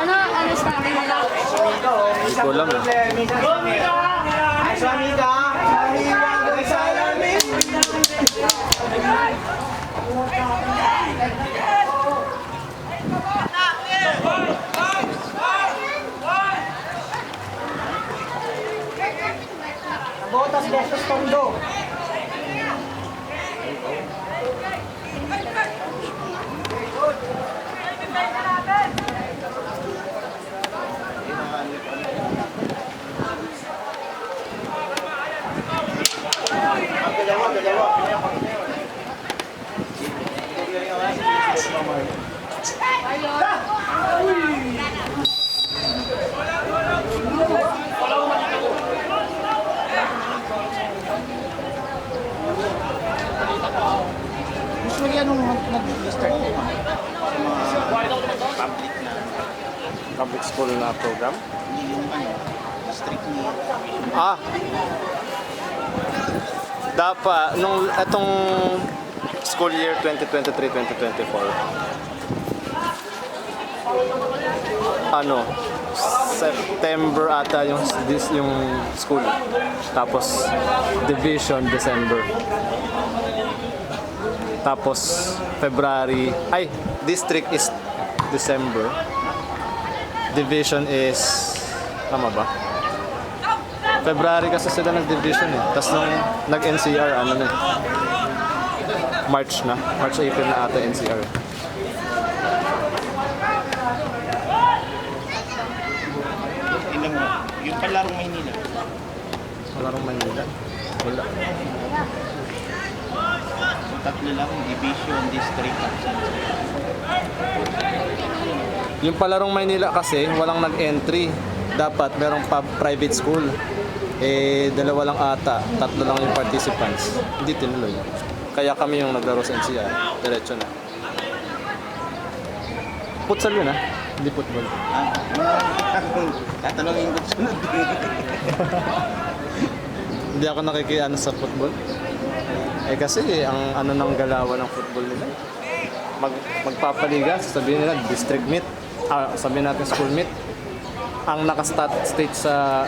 Ano sabi nila? Hindi ko alam eh. Botas versus Tondo. Usually anong nag-start mo? Public na. Public school na program. Hindi yung district niya. Dapat, nung itong school year 2023-2024, September ata yung school. Tapos, division, December. Tapos, district is December. Division is, tama ba? February kasi sila nag-division eh. Tapos nung nag-NCR, March, April na ata NCR. Ilang mo? Yung palarong Maynila. Palarong Manila? Wala. So, tatlo lang, division, district. Yung palarong Maynila kasi, walang nag-entry. Dapat merong private school. Dalawa lang ata, tatlo lang yung participants. Hindi tinuloy. Kaya kami yung naglaro sa NCR. Diretso na. Futsal yun hindi football. Tatanungin ko sunod. Hindi ako nakikiano sa football. Kasi ang ng galawan ng football nila. Magpapaliga, sabihin nila district meet. Sabihin natin school meet. Ang naka-state sa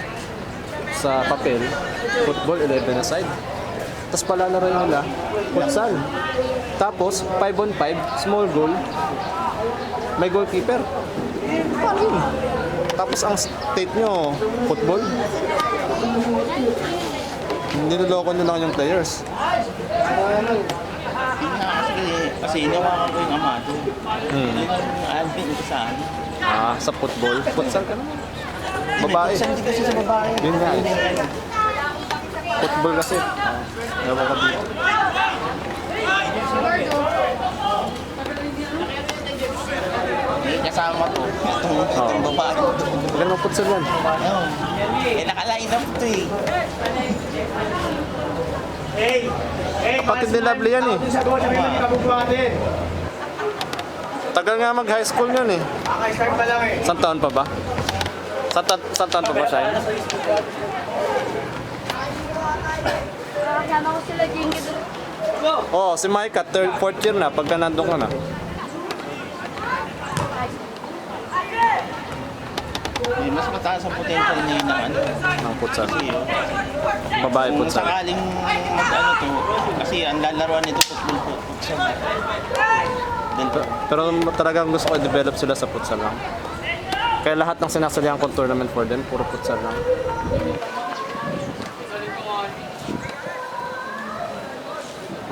papel, football 11 aside. Tapos palalaro nila, futsal. Tapos 5-on-5, small goal, may goalkeeper. Paano yun? Tapos ang state nyo, football. Niloloko nyo lang yung players. Kasi inawakan ko yung ama doon. Yung admin ko sa akin. Sa football. Futsal ka naman. Babae. Hindi kasi sa babae. Yun nga. Football kasi. Ewan ka dito. Kasama ko. Itong babae. Ganun futsal yan. Nakalain up ito eh. Kapatid ni Lovely yan eh. Tagal nga mag-high school yun eh. Saan taon pa ba? Saan taon pa ba siya? Kasama ko sila Jingy doon. Si Micah, 4th year na, pagka nandun ka na. Mas mataas ang potential niya ng Ng futsal. Kasi Babae kung futsal. sakaling to, kasi ang lalaruan nito futsal. Pero talagang gusto ko i-develop sila sa futsal lang. Kaya lahat ng sinasalihan kong tournament for them, puro futsal lang.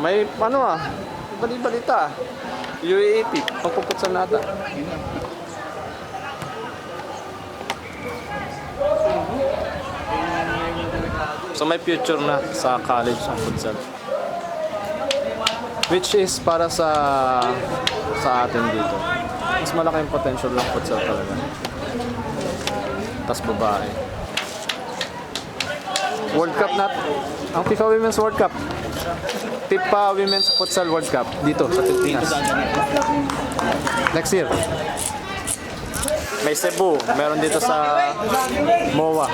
May bali-balita. UAAP, pagpuputsal na ata. So may future na sa college ang futsal. Which is para sa atin dito. Mas malaki yung potential ng futsal talaga. Tas babae. World Cup Ang FIFA Women's World Cup. FIFA Women's Futsal World Cup dito sa Pilipinas. Next year. May Cebu, meron dito sa MOA.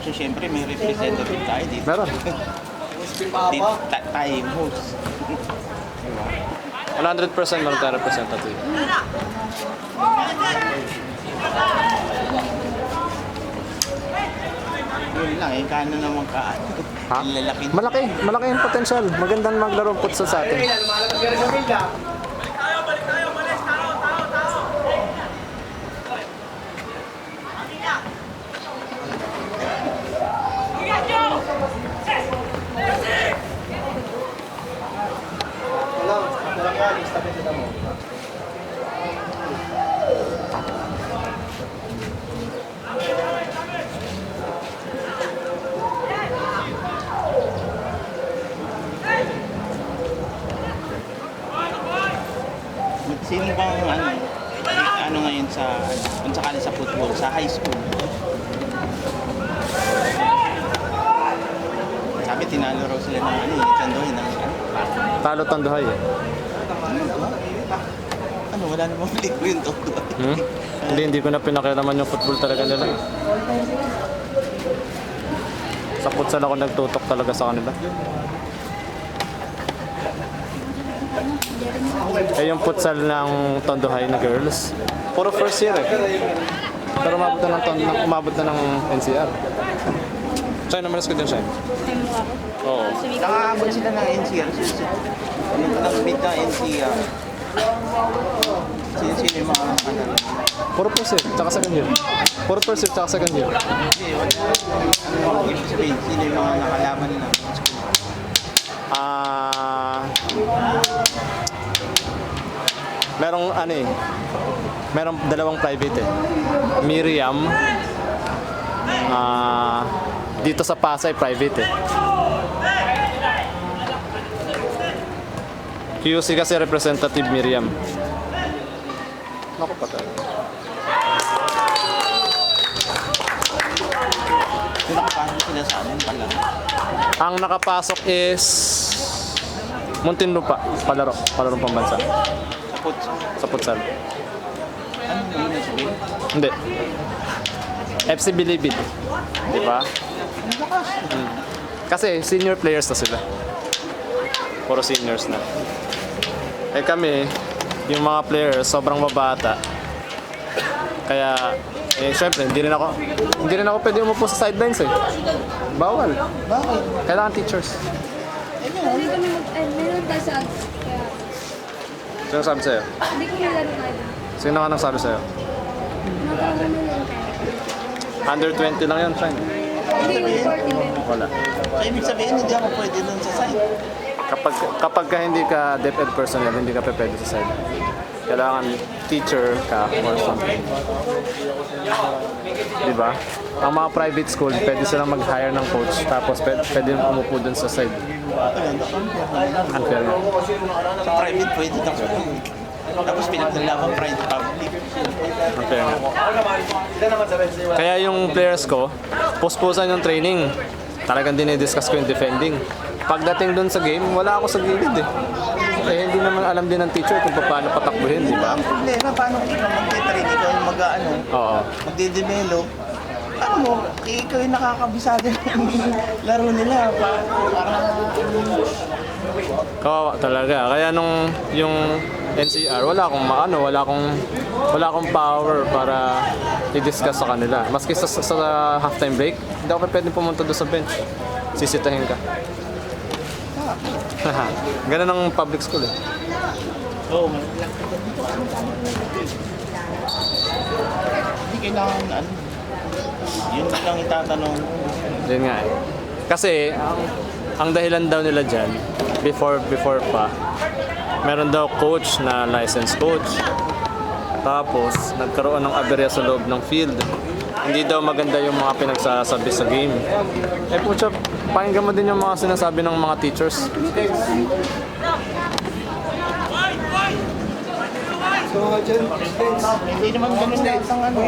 So, syempre, may representative tayo dito. Meron. Tayo yung host. 100% meron tayo representative. Yun lang, eh, kano naman ka. Ha? Lalaki. Malaki yung potential. Magandang maglaro ng futsal sa atin. Sino bang ano ngayon kung sakali sa football, sa high school? Sabi, tinalo raw sila ng Tandoy ng Talo Tanduhay eh. wala namang ligo yung Tandoy. Hindi ko na pinakialaman yung football talaga nila. Sa futsal ako nagtutok talaga sa kanila. Eh yung futsal ng Tondohay na girls, puro first year eh. Pero umabot na ng NCR. Shine, namalas ka din, Shine. Oo. Nakaabot sila ng NCR. Nag-meet ng NCR. Sino yung mga Puro first year, tsaka second year. Puro first year, tsaka second year. Ibig sabihin, sino yung mga nakalaban nila? Merong dalawang private eh. Miriam, dito sa Pasay private eh. QC kasi representative Miriam. Naku patay. Nakapasok sila sa amin pala. Ang nakapasok is Muntinlupa, palarong pambansa. Sa futsal. Ano yung nasabihin? Hindi. FC Bilibid. Di ba? Kasi senior players na sila. Puro seniors na. Eh kami, yung mga players, sobrang mabata. Kaya, syempre, hindi rin ako pwede umupo sa sidelines eh. Bawal. Bakit? Kailangan teachers. Hindi kami meron tayo sa Sino sabi sa'yo? Hindi ko nalaro tayo. Sino ka nang sabi sa'yo? Nakakaroon na lang tayo. Under 20 lang yun, Shine. Hindi yung 14 din. Wala. So, ibig sabihin, hindi ako pwede dun sa site. Kapag ka hindi ka DepEd personnel, hindi ka pwede sa side. Kailangan teacher ka or something. Diba? Ang mga private school, pwede silang mag-hire ng coach tapos pwede umupo dun sa side. Unfair yun. Sa private, pwede na ako. Tapos pinaglalaban private public. Unfair nga. Kaya yung players ko, puspusan yung training. Talagang dinidiscuss ko yung defending. Pagdating dun sa game, wala ako sa gilid eh. Eh hindi naman alam din ng teacher kung paano patakbuhin, di ba? Ang problema, paano ikaw magte-train, ikaw yung Oo. magde-develop. Ano mo, ikaw yung nakakabisado ng laro nila. Kawawa talaga. Kaya nung yung NCR, wala akong power para i-discuss sa kanila. Maski sa halftime break, hindi ako pwedeng pumunta doon sa bench. Sisitahin ka. Ganun ang public school eh. Oo, hindi kailangan, yun lang itatanong. Yun nga eh. Kasi, ang dahilan daw nila dyan, before pa, meron daw coach na licensed coach. Tapos, nagkaroon ng aberya sa loob ng field. Hindi daw maganda yung mga pinagsasabi sa game. Eh putya, pakinggan mo din yung mga sinasabi ng mga teachers. Hindi naman ganun na isang ano.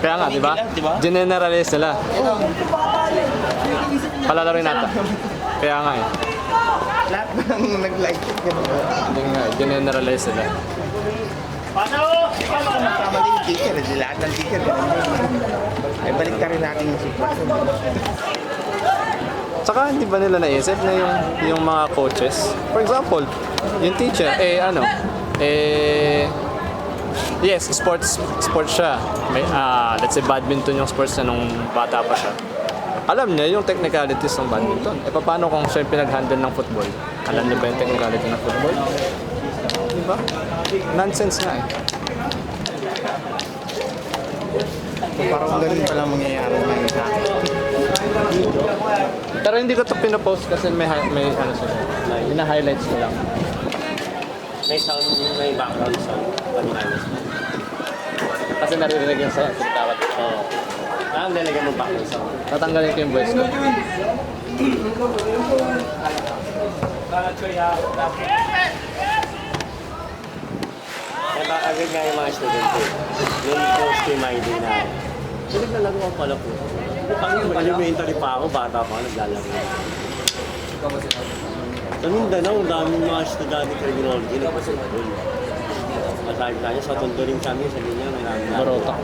Kaya nga, di ba? Generalize nila. Palalaroin natin. Kaya nga eh. Lahat ng nag-like it. Hindi nga, generalize nila. Tama din yung teacher. Lahat ng teacher. Ay, balik na rin natin yung sitwasyon. Tsaka hindi ba nila naisip na yung mga coaches? For example, yung teacher, yes, sports siya. May, let's say badminton yung sports niya nung bata pa siya. Alam niya yung technicalities ng badminton. Paano kung siya yung pinag-handle ng football? Alam niya ba yung technicality ng football? Di ba? Nonsense nga eh. Parang ganun palang mangyayari ngayon sa akin. Pero hindi ko ito pinapost kasi may ano sila. Hina-highlights ko lang. May sound, may background sound. Kasi naririnig yung sa dapat. Oo. Ang lalagyan mo background sound. Tatanggalin ko yung voice ko. Kaya agad nga yung mga estudyante. Nung post kay Miley na, naglalaro ako pala po. Mukhang yung elementary pa ako, bata pa ako, naglalaro. Sa Mindanao, ang daming mga estudyante criminology na pasipol. Masabi tayo, sa tondo rin kami, sa linya, may namin na. Barotak.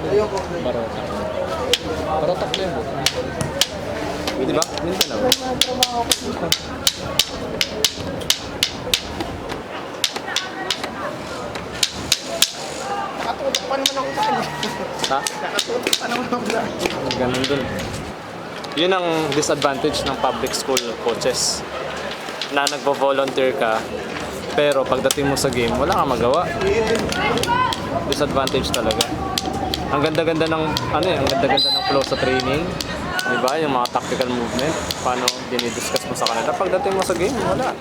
Barotak na yun. Di ba? Mindanao. Nakatutok pa naman ako sa kanya. Ha? Nakatutok pa naman ako sa kanya. Ganun dun. Yun ang disadvantage ng public school coaches. Na nagpo-volunteer ka, pero pagdating mo sa game, wala kang magawa. Disadvantage talaga. Ang ganda-ganda ng flow sa training, 'di ba? Yung mga tactical movement, paano dinidiscuss mo sa kanila. Pagdating mo sa game, wala.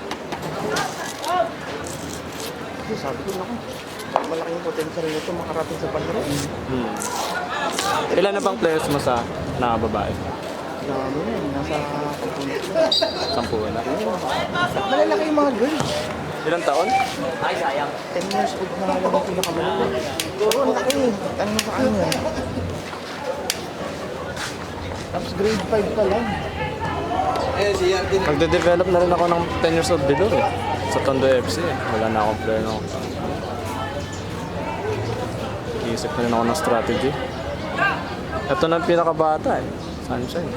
Sabi ko naku, malaking potential nito makarating sa palaro. Ilan na bang players mo sa babae? Dami na, nasa 10 na. malalaki yung mga girls. Ilang taon? 10 years old na lang ang pinakamalaki. Oo, ang laki. Ano sa kanya? Tapos grade 5 pa lang. Magde-develop na rin ako ng 10 years old below eh. Sa Tondo FC eh. Wala na akong player na iisip na rin ako ng strategy. Ito na ang pinakabata eh. Sunshine.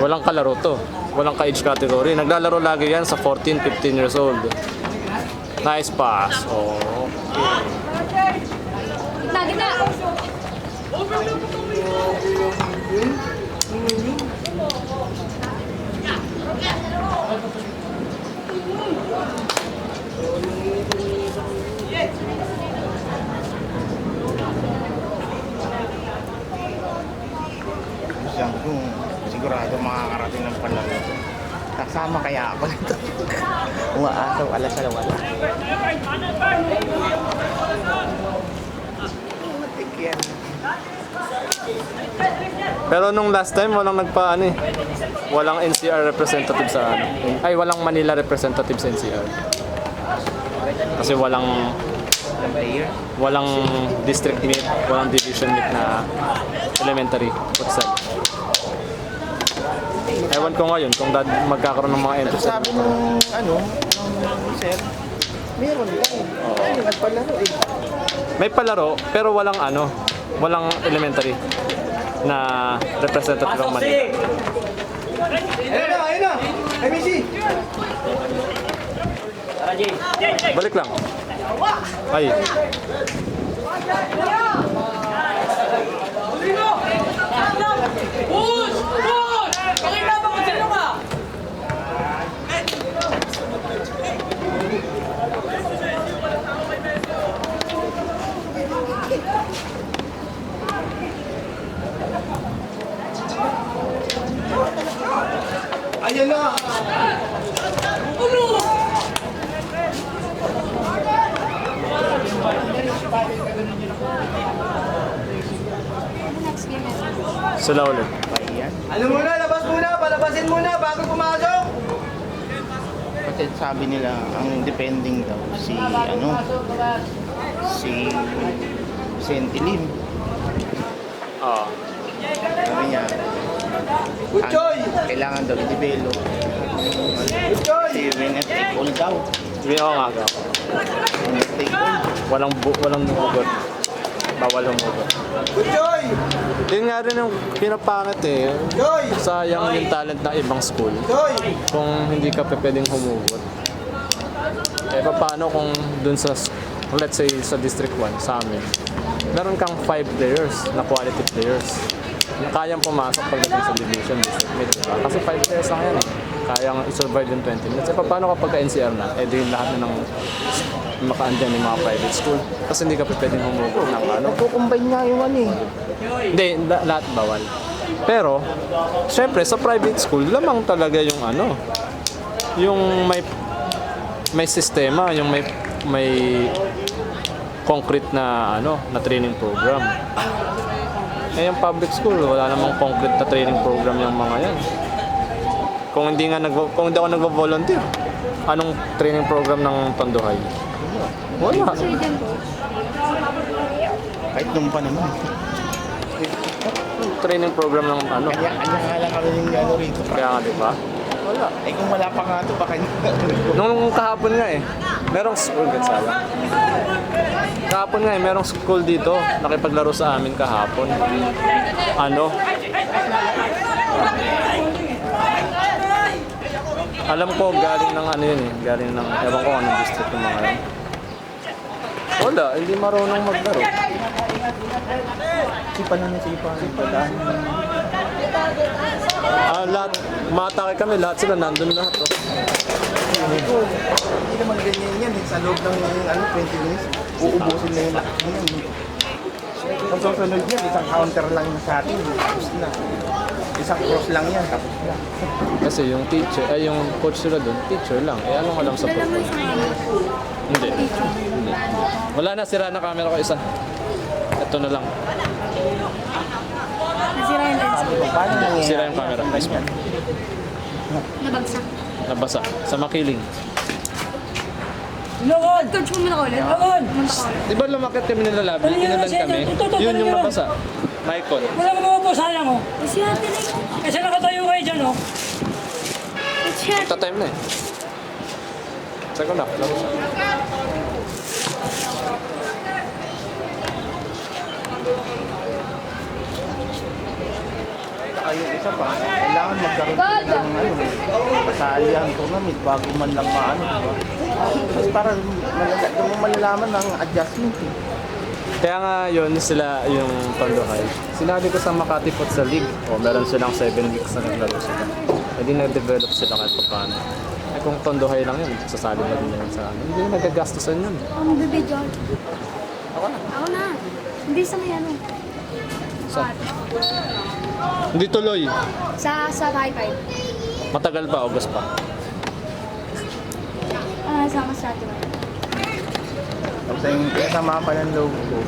Walang kalaro to. Walang ka-age category. Naglalaro lagi yan sa 14, 15 years old. Nice pass. Oh. Gitna! Sabi ko, sigurado makakarating ng palaro. Kasama kaya ako nito. Umaasaw, alas na wala. Matik yan. Pero nung last time, walang walang NCR representative sa Ay, walang Manila representative sa NCR. Kasi walang district meet, walang division meet na elementary futsal. Ewan ko ngayon kung magkakaroon ng mga entries. Sabi nung sir, meron lang. Ay, nagpalaro eh. May palaro, pero walang elementary na representative ng Manila. Ayun na! MSC! Balik lang. Ay. Ayan na! Next game na. Sila ulit. Ano muna, labas muna, palabasin muna bago pumasok! sabi nila, ang depending daw si Sentilim. Oo. Sabi niya, kailangan daw i-develop. Kasi winner take all daw. Hindi ako nga ako. Winner take all. Walang humugot. Bawal humugot. Yun nga rin yung pinapangit eh. Sayang yung talent ng ibang school. Kung hindi ka pa pwedeng humugot. Eh paano kung dun sa, let's say sa District 1 sa amin, meron kang 5 players na quality players na kayang pumasok pagdating sa division district mid, diba? Kasi 5 players lang yan eh. Kayang i-survive yung 20 minutes. Eh paano kapag ka-NCR na, eh din lahat na ng makaandyan yung mga private school. Kasi hindi ka pa pwedeng humugot ng ano. Nagkukumbine nga yung ano eh. Hindi, lahat bawal. Pero, syempre sa private school, lamang talaga yung ano, yung may sistema, yung may concrete na ano, na training program. Eh yung public school, wala namang concrete na training program yung mga yan. Kung hindi ako nagvo-volunteer, anong training program ng Tondohay? Wala. Kasi dyan po. Kahit nung pa naman. Training program ng ano. Kanya nga lang kami yung ano rito. Kaya nga, di ba? Wala. Eh kung wala pa nga ito, baka Nung kahapon nga eh, merong school, Gonzalo. Kahapon nga eh, merong school dito, nakipaglaro sa amin kahapon. Ano? Alam ko galing ng ano yun eh, galing ng, ewan ko anong district yung mga yun. Wala, hindi marunong maglaro. sipa na sipa. Lahat, matake kami, lahat sila nandun lahat. Oh. Hindi naman ganyan yan eh. Sa loob ng 20 minutes, uubusin na yung lahat yan. Kung susunod yan, isang counter lang sa atin. Tapos na. Isang cross lang yan, tapos na. Kasi yung teacher, ay yung coach sila doon, teacher lang. Eh anong alam sa Dala mo football? isang ano. Hindi. Hindi. Wala na, sira na camera ko isa. Ito na lang. Nasira yung lens. Paano nangyayari? Sira yung camera. Nice one. Nabagsak. Nabasa. Sa makiling. Coach mo muna ka ulit. Pumunta ka ulit. Di ba lumakit kami nila labi? Inulan kami. Yun yung nabasa. Maicon. Wala ka mga po, sayang oh. Kasi ate na yun. Kasi nakatayo kayo dyan oh. Kasi ate. Ta-time na eh. Second half. Laro siya. Ayun, isa pa. Kailangan magkaroon sila ng kasalihan tournament bago man lang maano, diba? Mas para doon mo malalaman ng adjustment eh. Kaya nga yun sila yung Tondohay. Sinabi ko sa Makati Futsal League, meron silang 7 weeks na naglaro sila. Hindi na-develop sila kahit paano. Eh kung Tondohay lang yun, sasali ba din yan sa ano? Hindi na nagagastusan yun. Ang bebe John. Ako na. Ako na. Hindi sa may ano. Sa? Hindi tuloy. Sa high five. Matagal pa, August pa. Sama sa atin. Tapos yung kasama pa ng loob ko.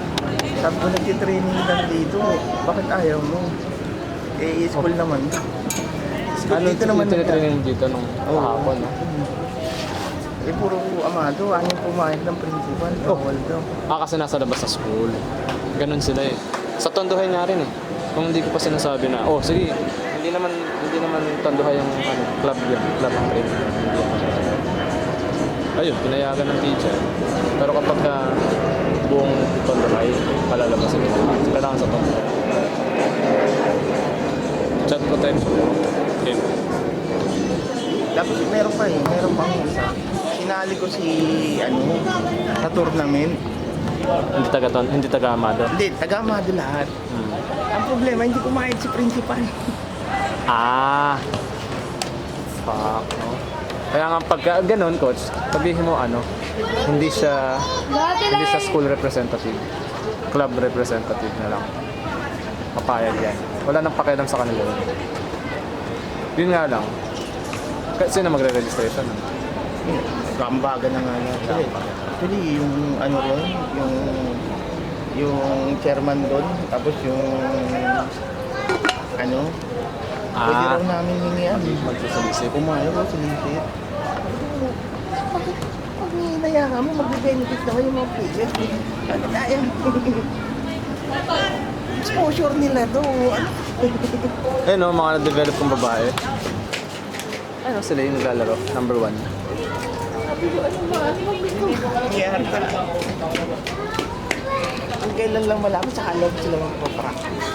Sabi ko nag-training lang dito. Bakit ayaw mo? Eh, school naman. School Ano dito naman. training dito nung kahapon? No? Eh, puro amado. Ayaw pumayag ng principal. Bawal daw. Kasi nasa labas sa school. Ganun sila eh. Sa Tondohay nga rin eh. Kung hindi ko pa sinasabi na, sige, hindi naman Tondohay yung club yan, club ang training. Ayun, pinayagan ng teacher. Pero kapag buong Tondohay, palalabasin ito. Kailangan sa Tondohay. Chat ko time. Okay. Tapos meron pa eh. Meron pang isa. Sinali ko si, sa tournament. Hindi taga Amado. Hindi, taga-amado lahat. Ang problema, hindi kumayad si principal. Fuck, no? Kaya nga pag ganun, coach, sabihin mo hindi siya school representative. Club representative na lang. Papayag yan. Wala nang pakialam sa kanila yun. Yun nga lang. Kasi na magre-registration. Kambaga na nga yata. Actually, yung ron, yung chairman doon, tapos yung pwede raw namin hingian. Magsusulisip. Pumayag o sulisit. kaya nga mo mag-benefit naman yung mga players. Ano tayo? Exposure nila to. Ayun no, mga na-develop kong babae. Ayun sila yung naglalaro, number 1. Sabi ko, ano ba? Ano ba? Nangyari talaga. Ang kailan lang malaman, sa loob sila magpapractice.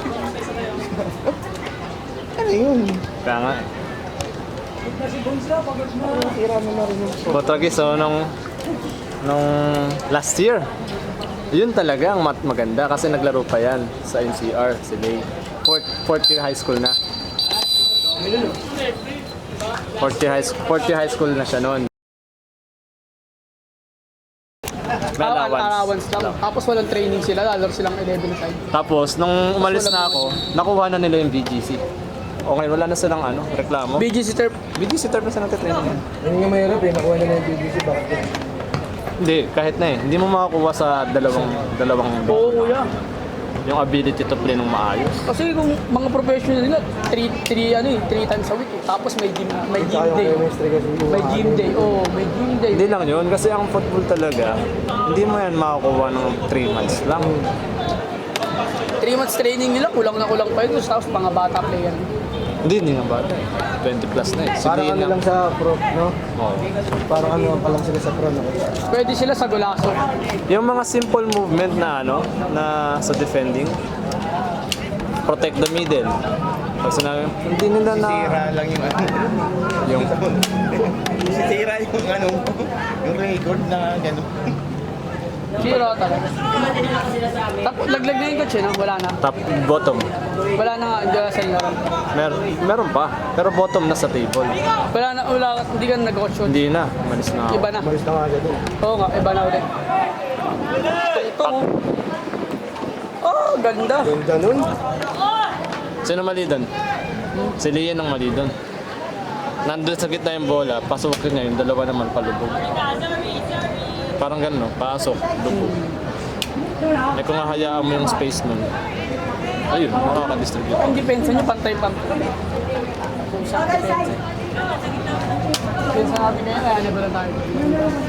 Ano yun? Kaya nga eh. Tira mo na rin yung Botragis, so nung last year, yun talaga ang maganda kasi naglaro pa yan sa NCR, si Lay. Fourth year high school na. Fourth year high school na siya noon. May allowance. lang. Tapos walang training sila, lalaro silang 11 side. Tapos, nung umalis na ako, nakuha na nila yung BGC. Okay, wala na silang reklamo. BGC Turf. BGC Turf na sila nagtitraining yan. Yun yung mahirap eh, nakuha nila yung BBC, bakit yun? Hindi, kahit na eh. Hindi mo makakuha sa dalawang Oo, kuya. yung ability to play ng maayos. Kasi kung mga professional nila, 3 times a week. Tapos may gym day. May gym day. Oo, may gym day. Hindi lang yun, kasi ang football talaga, hindi mo yan makakuha ng 3 months lang. 3 months training nila, kulang na kulang pa yun. Tapos mga bata player. Hindi nga bata. 20 plus na eh. Parang ano lang sa pro, no? Oo. Parang ano pa lang sila sa pro, no? Pwede sila sa golaso. Yung mga simple movement na na sa defending, protect the middle. Pag sinabi, hindi nila na... Sira lang yung ano. Yung, Sira yung ano, yung record na gano'n. Sira talaga. Tapos laglag na yung coach eh, no? Wala na. top, bottom. Wala na nga, hindi na sa laro. Meron pa, pero bottom na sa table. Wala, hindi ka nag-coach. Hindi na, manis na ako. Iba na. Malis na nga gano'n. Oo nga, iba na ulit. Ito oh, ganda. Ganda nun. Sino mali doon? Si Lian ang mali doon. Nandun sa gitna yung bola, pasukin niya, yung dalawa naman palubog. Parang gano'n, no? Pasok, lubog. Eh kung hahayaan mo yung space nun, ayun, makaka-distribute. Ang depensa nyo, pantay-pantay. Depensa natin kaya, kaya na ba na tayo?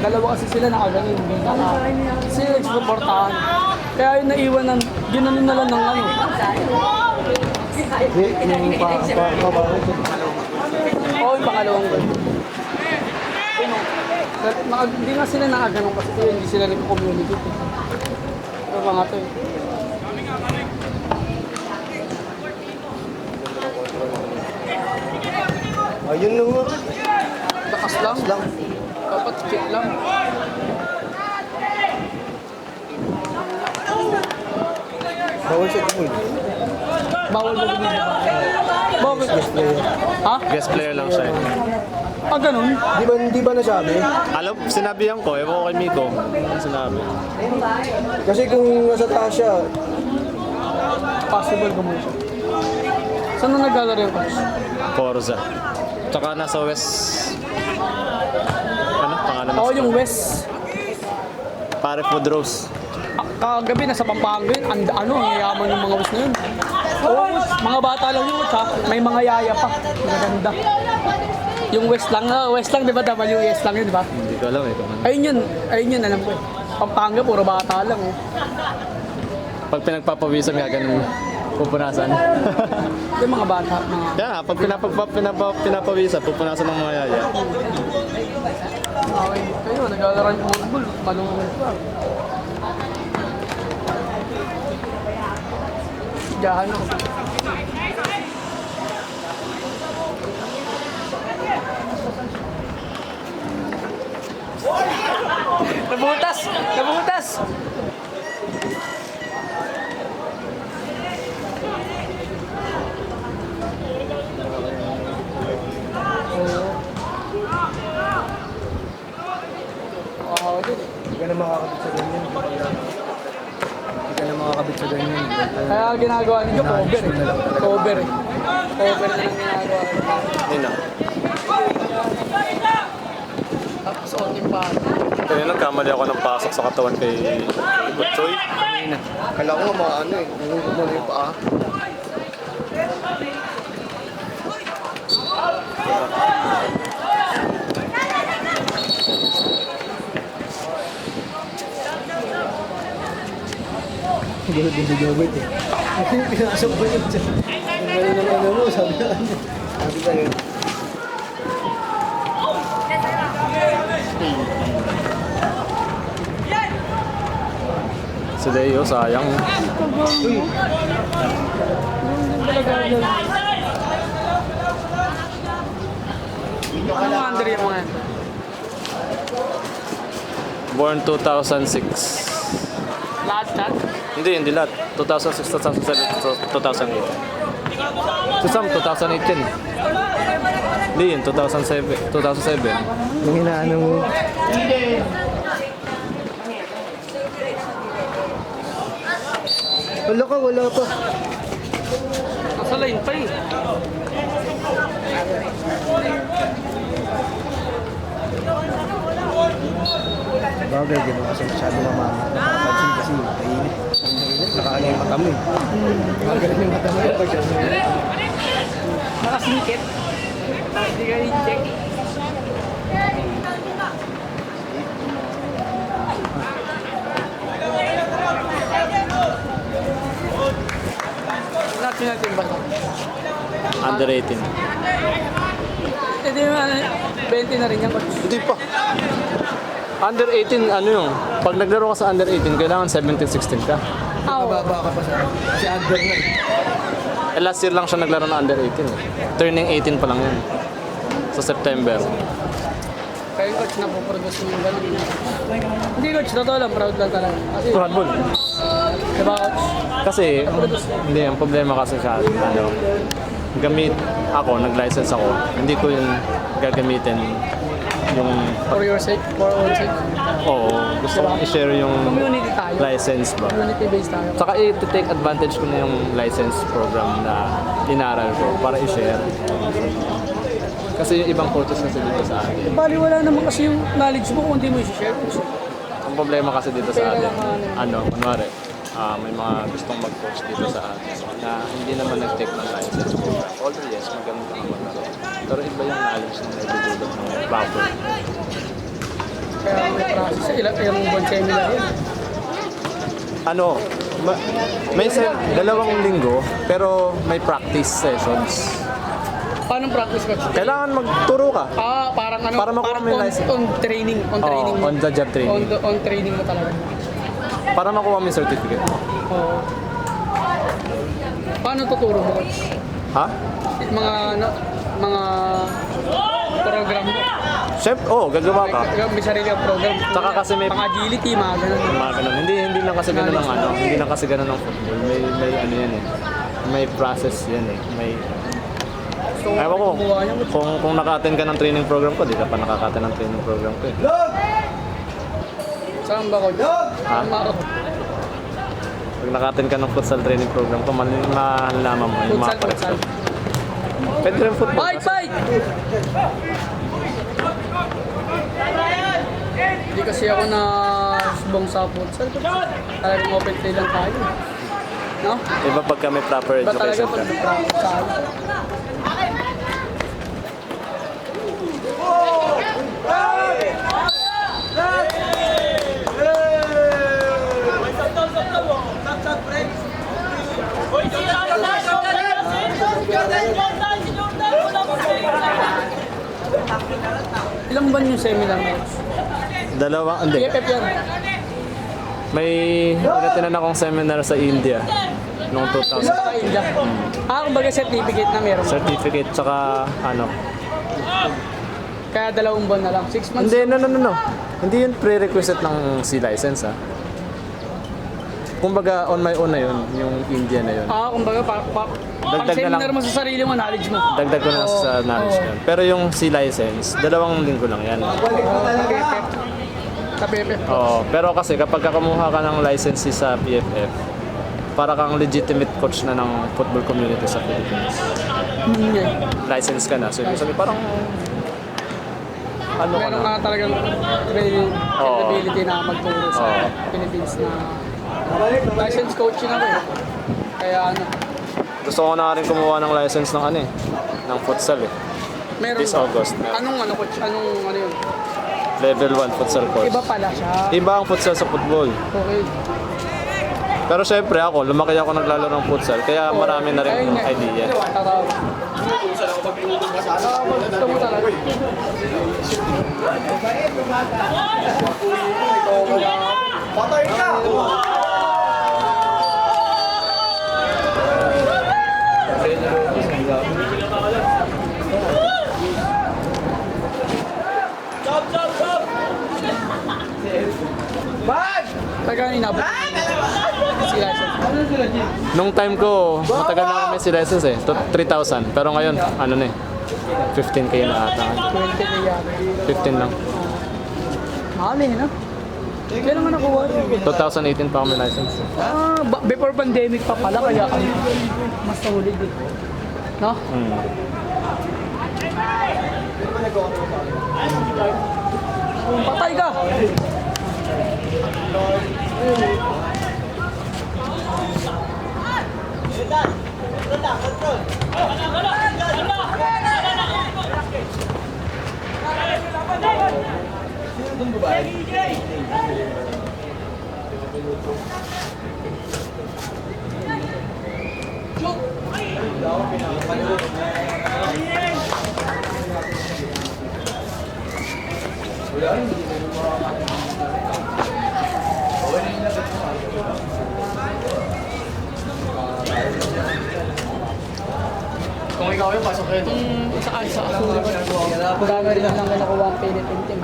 Dalawa kasi sila nakagaling, hindi na sila nagsuportahan. Kaya yung naiwan ng, ginanon na lang ng ano. Hindi, yung Oo, yung pangalawang goal. Hindi nga sila nakaganon kasi hindi sila nag-communicate. Pero mga to eh. ayun lang nga. Lakas lang. Dapat check lang. Bawal siya tumul. Bawal mo bumili. Bakit? Ha? Guest player lang siya. Ah, ganun? Di ba nasabi? Alam, sinabihan ko, ewan ko kay Miko. Sinabi. Kasi kung nasa taas siya, Possible ka muna siya. Saan na naglalaro yung coach? Forza. Tsaka nasa West... Ano? Pangalan Oo, na yung West. Pare Food Rose. Kagabi nasa Pampanga yun. Ang yaman yung mga West na yun. Oo, mga bata lang yung West ha. May mga yaya pa. Maganda. Yung West lang, di ba? WS lang yun, di ba? Hindi ko alam eh. Kung ano. Ayun yun, alam ko eh. Pampanga, puro bata lang eh. Pag pinagpapawisan nga, ganun pupunasan. Yung mga bata, mga... Kaya nga, pag pinapawisan, pupunasan ng mga yaya. Okay, kayo, naglalaro yung football. Malungan pa. Diyan ako. Nabutas! Nabutas! hindi ka na makakabit sa ganyan. Hindi ka na makakabit sa ganyan. Kaya ginagawa ninyo, cover eh. Cover eh. Cover na lang ginagawa. Yun na. Tapos onting pa. Kaya nagkamali ako ng pasok sa katawan kay Butchoy. Kala ko nga mga ano eh, nangungkot mo na yung paa. Gulo din si Jobert eh. Pinasok ko yun siya. Ganun naman ano mo, sabi ka ano. Sabi ka yun. Si Leo, sayang. Uy, Ano under yung mga yan? Born 2006. Lahat chat? Hindi lahat. 2006, 2007, 2008. Si Sam, 2008 yan. Hindi yun, 2007. yung hinaano mo. Wala pa. Nasa line pa eh. Bagay, gano'n kasi masyado mamama. Napapansin kasi mainit. Ang mainit, nakakanya yung mata mo eh. Magaling yung mata mo yun pag siya mainit. Nakasingkit. Hindi ka i-check. Natin ba? Under 18. Hindi naman, 20 na rin yan, coach. Hindi pa. Under 18, ano yung? Pag naglaro ka sa under 18, kailangan 17-16 ka. Mababa ka pa sa si under na eh. Last year lang siya naglaro na under 18. Turning 18 pa lang yun. Sa September. Kaya yung coach na po-produce mo yung gano'n. Hindi coach, totoo lang, proud lang talaga. Kasi, Handball. diba coach? Kasi, hindi, ang problema kasi siya, ano, gamit ako, nag-license ako, hindi ko yung gagamitin yung, For your sake, for our sake. oo, gusto kong i-share yung Community tayo. license ba. Community-based tayo. Saka i-take advantage ko na yung license program na inaral ko para i-share. Kasi yung ibang coaches kasi dito sa atin. Bali, wala naman kasi yung knowledge mo kung hindi mo i-share. Ang problema kasi dito sa atin, kunwari, may mga gustong mag-coach dito sa atin na hindi naman nag-take ng license program. Although yes, magaling ka naman laro. Pero iba yung knowledge na nagdudulot ng proper. Kaya may process. Ilang buwan seminar yun. Ano, dalawang linggo, pero may practice sessions. Paano practice coach? Kailangan magturo ka. Parang ano? Para makuha parang mo yung license. on training. On training mo. On the job training. On training mo talaga. Para makuha mo yung certificate. Oo. Paano tuturo mo coach? Ha? Mga program mo. Siyempre, gagawa ka. May sarili ang program. Saka kasi may- Mga agility, mga ganun. Mga ganun. Hindi lang kasi ganun ng ano. Hindi lang kasi ganun ng football. May ano yan eh. May process yan eh. May So, ewan ko, gumawa niya, coach. kung naka-attend ka ng training program ko, di ka pa nakaka-attend ng training program ko eh. Saan ba coach? Tama ako. Pag naka-attend ka ng futsal training program ko, malalaman mo yung mga Futsal. Pwede rin football. Fight! Hindi kasi ako na subong sa futsal. Talagang open play lang tayo. No? Iba pagka may proper Iba talaga education ka. pag nag-practice tayo. Ilang ban yung seminar mo? Hindi. PFF yan. May pinatinan akong seminar sa India noong 2000. Sa India. Kumbaga certificate na meron. Certificate, tsaka ano. Kaya 2 buwan na lang. 6 months. Hindi, no. Hindi yun prerequisite ng C-license ha. Kumbaga on my own na yun, yung India na yun. Kumbaga pang Dagdag na seminar lang. mo sa sarili mo, knowledge mo. Dagdag ko na sa knowledge Oo. yun. Pero yung C-license, 2 linggo lang yan. PFF. Sa PFF. Oo, pero kasi kapag kumuha ka ng license sa PFF, para kang legitimate coach na ng football community sa Philippines. Yeah. License ka na. So, ibig sabihin, parang ano ka Meron na? ka talagang credibility na magturo sa Oo. Philippines na license coaching ako eh. Kaya ano, Gusto ko na rin kumuha ng license ng ano eh, ng futsal eh. meron This August na. Anong ano coach? Anong ano yun? Level 1 futsal course. Iba pala siya. Iba ang futsal sa football. Okay. Pero syempre ako, lumaki ako naglalaro ng futsal, kaya marami na rin idea. Gusto mo talaga. Patay ka! Taga inabot. Sila siya. Nung time ko, matagal na kami si license eh, 3,000. Pero ngayon, ano na eh, 15K na ata. 20 na yan. 15 lang. Mahal eh, no? Kailan nga nakuha? 2018 pa kami license. Before pandemic pa pala, kaya mas nahulid eh. No? Patay ka! Kung ikaw yung pasok kayo. Saan sa Asura? Gagawin lang lang nakuha ang penit team.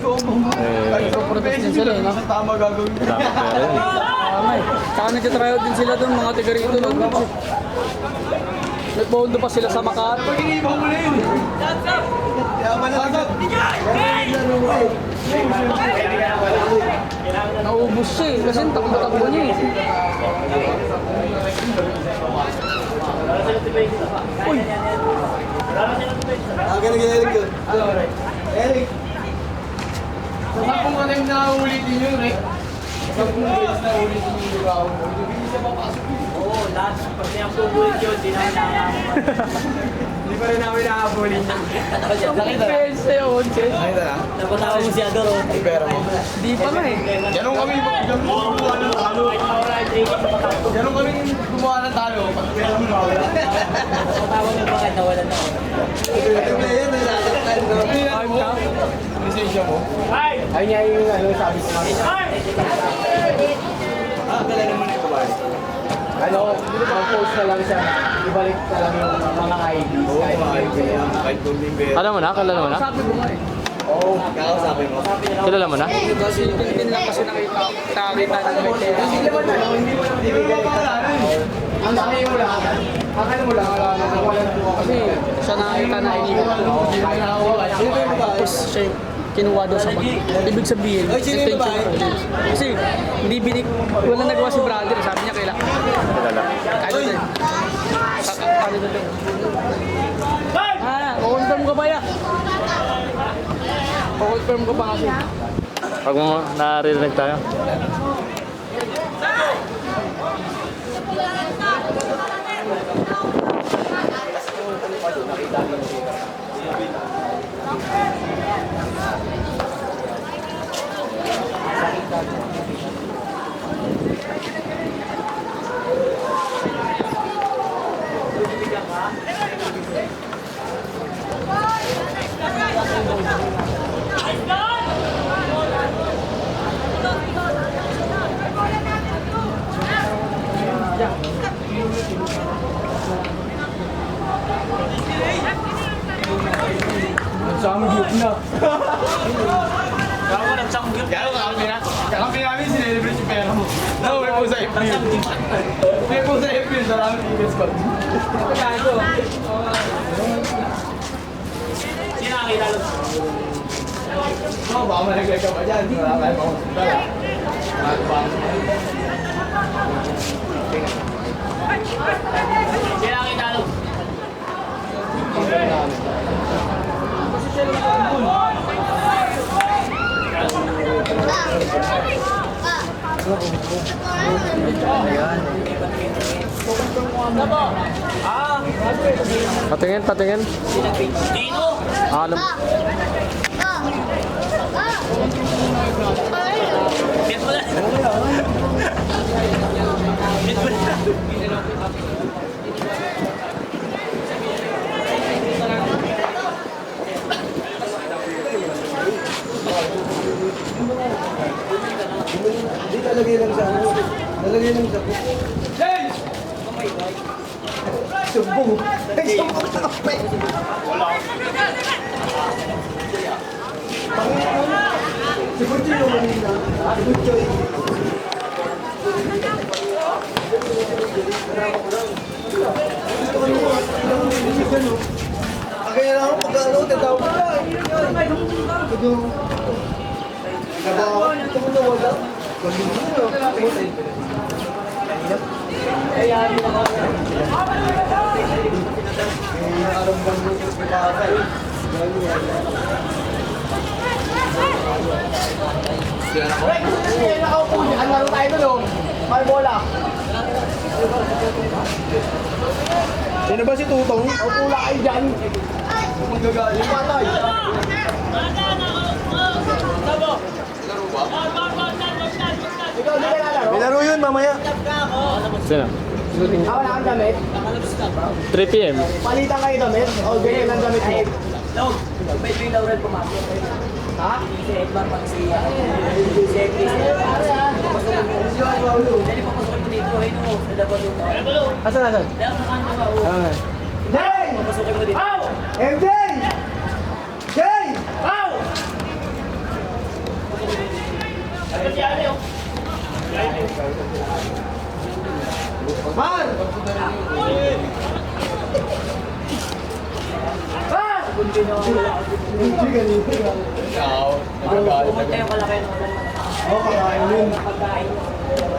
Eh, Protest din sila eh, no? Tama gagawin. dami pera yun. Tama eh. Tsaka nagtatryout din sila doon, mga tiga rito. Nagbondo pa sila sa Makati. Iniibaw mo na yun. Yaman na agad. Naubos siya eh, kasi takbo-takbo niya eh. Uy! Aga na Eric yun. Eric. Saan kung ano yung nauulitin yun, Rick? Saan kung beses na ulitin yung lugaw? Hindi siya papasok yun. Oo, lahat. Pag ang pupulit yun, di namin Hindi pa rin namin nakabulin yun. Nakita na yun, Che. Nakita na? Napatawa mo si Ador. Ay, pera mo. Di pa nga eh. Ganun kami gumawa ng talo. Ganun kami gumawa ng talo. Pag pera mo nawala. Napatawa mo bakit nawalan na ako. Yung player na nasaktan, no? Ay, ka? Lisensya mo? Ay niya yung ano, sabi ko nga. Kailan naman ito ba? Ano, post na lang siya. Ibalik na lang yung mga ID. Oo, mga ID. Kahit kung hindi pera. Alam mo na? Kilala mo na? Sabi ko nga eh. Oo, kakausapin mo. Kilala mo na? Kasi din lang kasi nakita ng may pera. Hindi mo makakalanan. Ang sakay mo lang. Akala mo lang, wala na Kasi siya nakita na iniwan ko. Tapos siya yung kinuha daw sa bag. Ibig sabihin, intention ko. Kasi hindi wala nagawa si brother. Sabi niya kailan. Kilala. Ano din? Ano din? Kukonfirm ka ba ya? Kukonfirm ka ba kasi? Pag mo naririnig tayo. Samgyup na. Kakampi namin, sinelebrate yung pera mo. No, may po sa FB. May po sa FB, salamat emails ko. Sino ang kilala? Oo, baka malaglag ka pa dyan. Wala tayo pa hospital. Sino ang kilala? Patingin, patingin. Dino! Alam. Hindi talagay lang sa ano. Talagay lang sa Sumbong. Ay, sumbong sa kape. Si Butch yung Manila. Si Butch yung kaya lang ako pag-ano, tatawag ko na. Ito. Nagawa. Ito mo na wala. Laro tayo doon, may bola. Sino ba si Tutong? O pula kayo dyan. Magagaling patay. May laro yun mamaya. Sino? Wala kang damit. 3 p.m. Palitan kayo damit. O ganyan ang damit mo. May yung Laurel pumasok. Ha? Si Edmar pag si Edmar. Dali papasok mo dito. Ay no, sa dapat yung Asan? Dali sa kanto ka. Jay! Papasukin mo dito. MJ! Jay! Man! Pumunta yung kalaki ng Kakain yun. pagkain.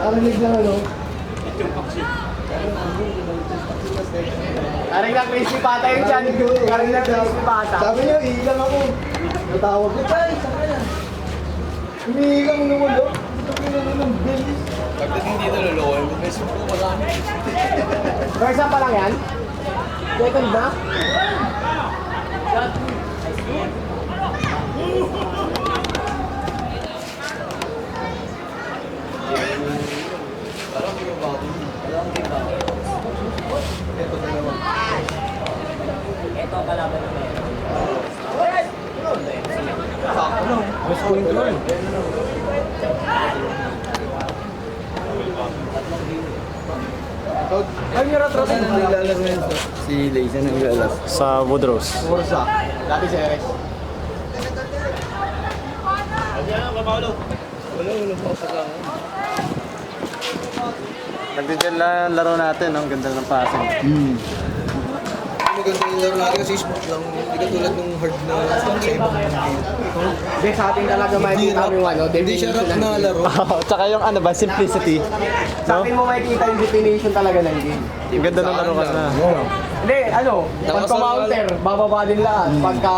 Arinig na ano? Karinig lang crispy pata yun dyan. Karinig lang crispy pata. Sabi niya, iilang ako. Natawag ko. Umiilang mo naman, no? Pagdating dito, luluwan mo. May suko ko lang. First pa lang yan? Second na? Ito ang kalaban ng meron. Mas point yun. Ay, yung rat-rat ang naglalaro yun. Si Leisa nang naglalaro. Sa Woodrose. Forza. Dati si Eres. Nagdidyan lang laro natin, ang ganda ng passing. Maganda yung laro natin kasi smooth lang. Hindi ka tulad nung hard na sa ibang game. Hindi, sa atin talaga makikita mo yung ano, Hindi siya rap na laro. Tsaka yung ano ba, simplicity. Sa atin mo makikita yung definition talaga ng game. Ang ganda ng laro kasi na. Hindi, ano, pag counter, bababa din lahat. Pagka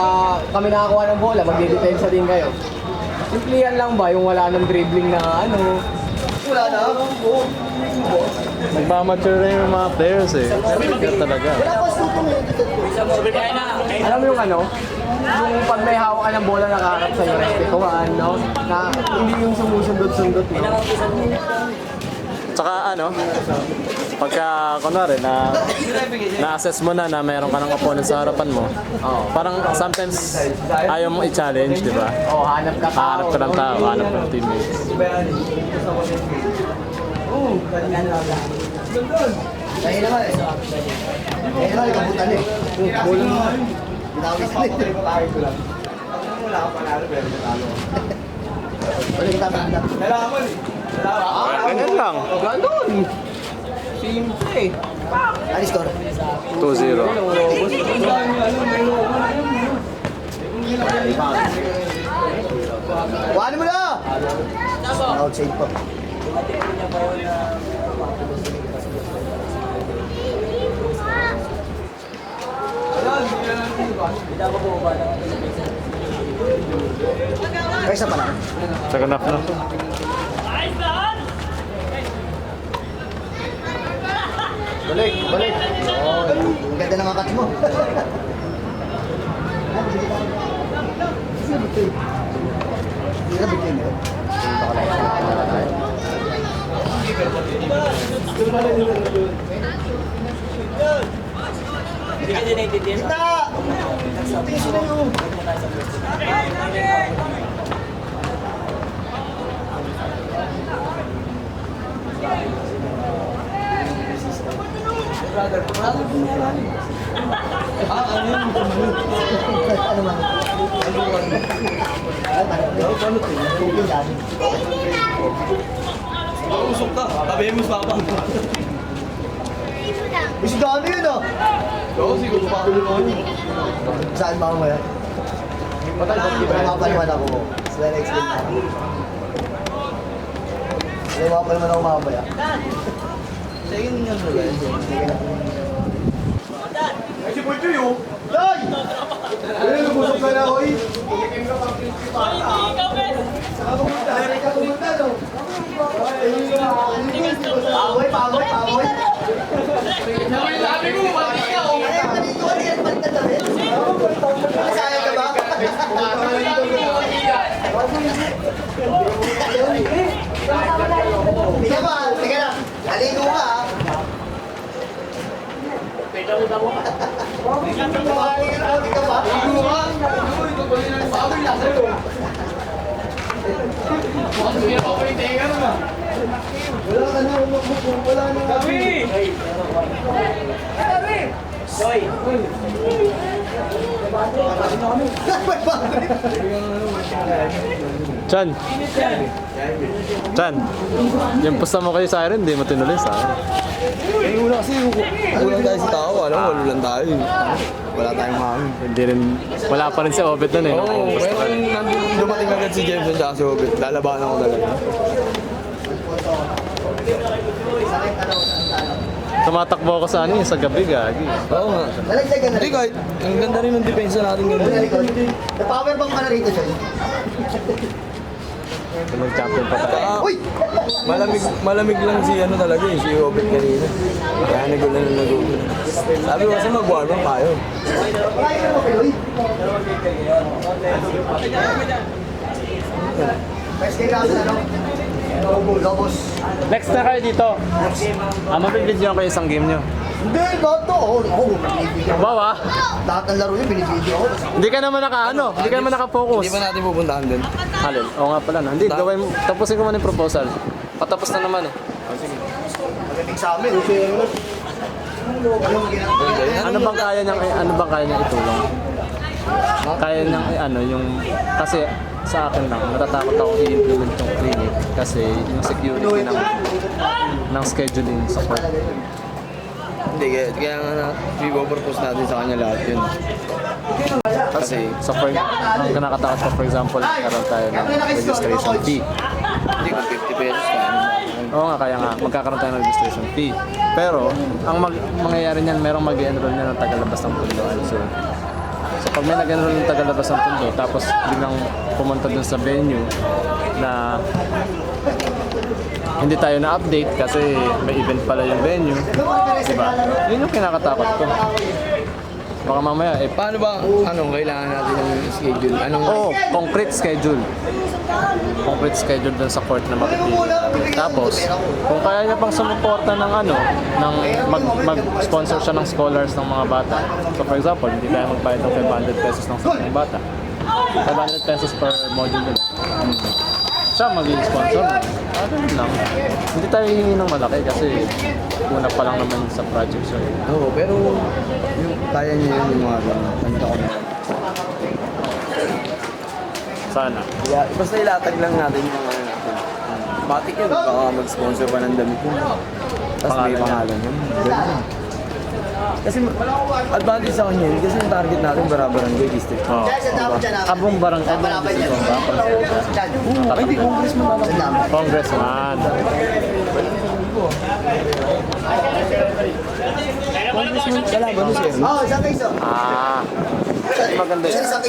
kami nakakuha ng bola, magdidepensa din kayo. Simple yan lang ba, yung wala ng dribbling na ano. Wala na. Nagmamature na yung mga players eh. Ganun talaga. Kaya na. Alam mo yung ano? Yung pag may hawak ka ng bola nakaharap sa'yo, respetuhan, no? Na hindi yung sumusundot-sundot, no? Tsaka ano, pagka kunwari na-assess mo na mayroon ka ng opponent sa harapan mo, parang sometimes ayaw mo i-challenge, di ba? Oh, hanap ka tao. Hanap ka ng tao, hanap ka ng teammates. Dahil naman eh. Dahil naman, kabutan eh. Bola mo. Binawis na eh. Bakit ko lang. Wala ka panalo, pero natalo. Wala kita banda. Nalaman eh. Ganyan lang. Ganon. Simple eh. Ano score? 2-0. Kuhanin mo na! Outside pa. Kaysa pa lang. Second half na. Balik, balik. Oh, ang ganda ng akat mo. Hindi na bitin eh. Hindi ka din naintindihan. Kita! Tingin sila yun. Ano man? Usok ka. Tabi mo sa papa. Mas dami yun ah. Oo, siguro pa ako yun. Saan ba mamaya? Mapapaliwan ako. Sila na-explain na ako. Sila mapapaliwan ako mamaya. Sige nga mo ba? Ay, si Boy Chuy oh! Day! Ay, nabusog ka na, hoy! Ay, ka pumunta, no? Pagoy, pagoy, pagoy! Sabi mo, mati ka, oh! Ay, manito ka rin, baliktad na rin. Masaya ka ba? Tika ba? Tika na! Aligo ka, ah! Chan. Chan. Yung pusta mo kayo sa akin, hindi mo tinuloy sa akin. Eh, una kasi, kulang tayo sa tao. Alam mo, walang tayo. Wala tayong mami. Hindi rin, wala pa rin si Obet nun eh. Oo, pero nung dumating agad si Jameson tsaka si Obet, lalabanan ako talaga. Tumatakbo ako sa ano sa gabi, gagi. Oo nga. Nalagdagan na Hindi rin. kahit, ang ganda rin ng depensa natin ganun. Na-power bank ka na rito, Joy. Mag-champion pa tayo. Saka, Uy! malamig lang si ano talaga eh, si Obet kanina. Kaya nagulan na nagulan. Sabi ko kasi mag-warm up tayo. Kaya ka mo, Peloy. Best kay Gabi, ano? Lobos. Next na kayo dito. Mabibidyoan ko yung isang game nyo. Hindi, lahat to. Ako, binibigyan. Bawa, Lahat ng laro yun, binibigyan ako. hindi ka naman hindi ka naman naka-focus. Hindi pa natin pupuntahan din. Halil, oo nga pala na. Hindi, gawin mo, tapusin ko muna yung proposal. Patapos na naman eh. Magaling sa amin. Ano bang kaya niyang itulong? Kaya niyang yung kasi sa akin lang natatakot ako i-implement yung clinic kasi yung security ng scheduling sa court. Hindi, kaya nga i-propose natin sa kanya lahat yun. Kasi sa ang kinakatakot ko, for example, karoon tayo ng registration fee. Hindi, kung 50 pesos ka. Oo nga, kaya nga, magkakaroon tayo ng registration fee. Pero, ang mangyayari niyan, merong mag-enroll niya ng tagalabas ng pundo. So, pag may nag-enroll ng tagalabas ng pundo, tapos biglang pumunta dun sa venue na hindi tayo na-update kasi may event pala yung venue. Diba? Yun yung kinakatakot ko. Baka mamaya, Paano ba, kailangan natin ng schedule? concrete schedule. Concrete schedule dun sa court na mapipili. Tapos, kung kaya niya pang sumuporta ng mag-sponsor siya ng scholars ng mga bata. So for example, hindi tayo magbayad ng 500 pesos ng sa mga bata. 500 pesos per module nila. Siya maging sponsor. Ganun lang. Hindi tayo hihingi ng malaki kasi una pa lang naman sa project siya. Oo, pero yung kaya niya yun yung mga kanta ko na. Sana. Kaya, basta ilatag lang natin yung ano natin. Matik yun, baka mag-sponsor pa ng damit yun. Tapos may pangalan yun. Ganun. Kasi advantage sa kanya yun, kasi yung target natin Barangay District. Oo. Abong barangay. Ay, hindi, congressman na lang. Congressman. Congressman, kalaban mo siya. Oo, isang kayo. Maganda yun. Isang